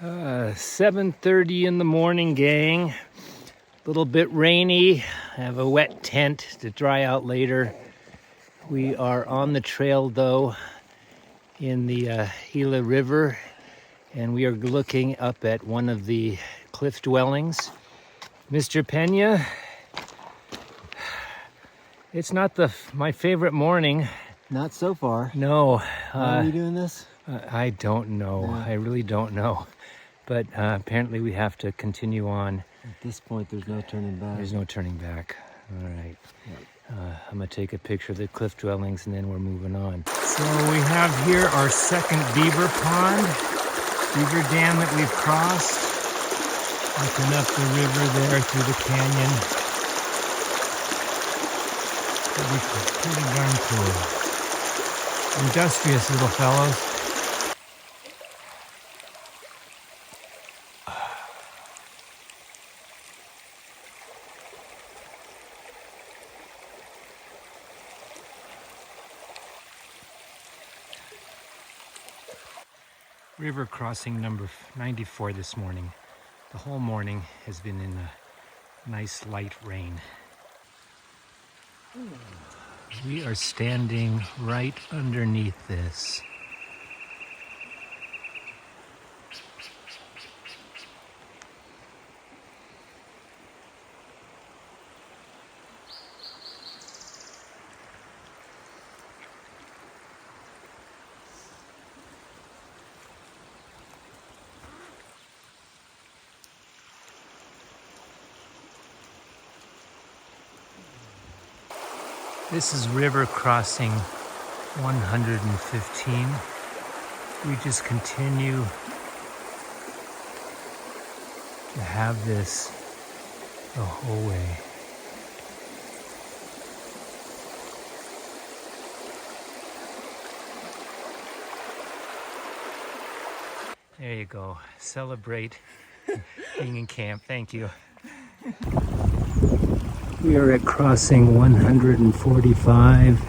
7:30 in the morning, gang. A little bit rainy. I have a wet tent to dry out later. We are on the trail though in the Gila River, and we are looking up at one of the cliff dwellings. Mr. Pena, it's not my favorite morning. Not so far. No. Why are we doing this? I don't know. Yeah. I really don't know. But apparently we have to continue on. At this point, there's no turning back. There's no turning back. All right. Yep. I'm going to take a picture of the cliff dwellings and then we're moving on. So we have here our second beaver pond, beaver dam that we've crossed. Looking up the river there through the canyon. Pretty darn cool. Industrious little fellows. River crossing number 94 this morning. The whole morning has been in a nice light rain. We are standing right underneath this. This is river crossing 115. We just continue to have this the whole way. There you go. Celebrate being in camp. Thank you. We are at crossing 145.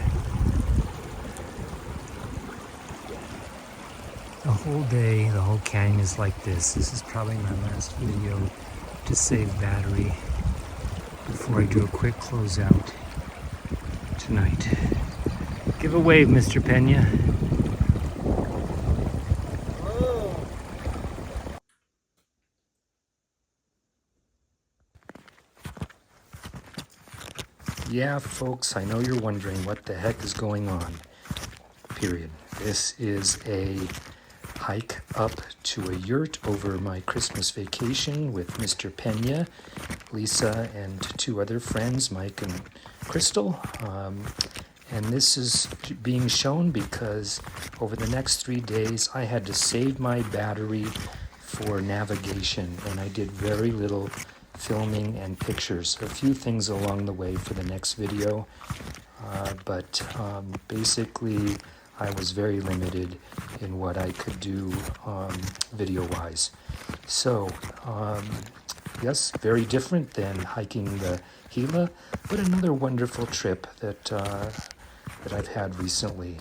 The whole day, the whole canyon is like this. This is probably my last video to save battery before I do a quick closeout tonight. Give a wave, Mr. Pena. Yeah, folks, I know you're wondering what the heck is going on. Period. This is a hike up to a yurt over my Christmas vacation with Mr. Pena, Lisa, and two other friends, Mike and Crystal. And this is being shown because over the next 3 days I had to save my battery for navigation, and I did very little filming and pictures. A few things along the way for the next video, but basically I was very limited in what I could do video-wise. So, yes, very different than hiking the Gila, but another wonderful trip that I've had recently.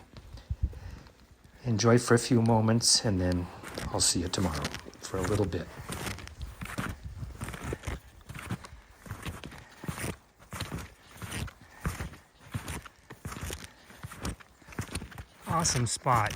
Enjoy for a few moments, and then I'll see you tomorrow for a little bit. Awesome spot.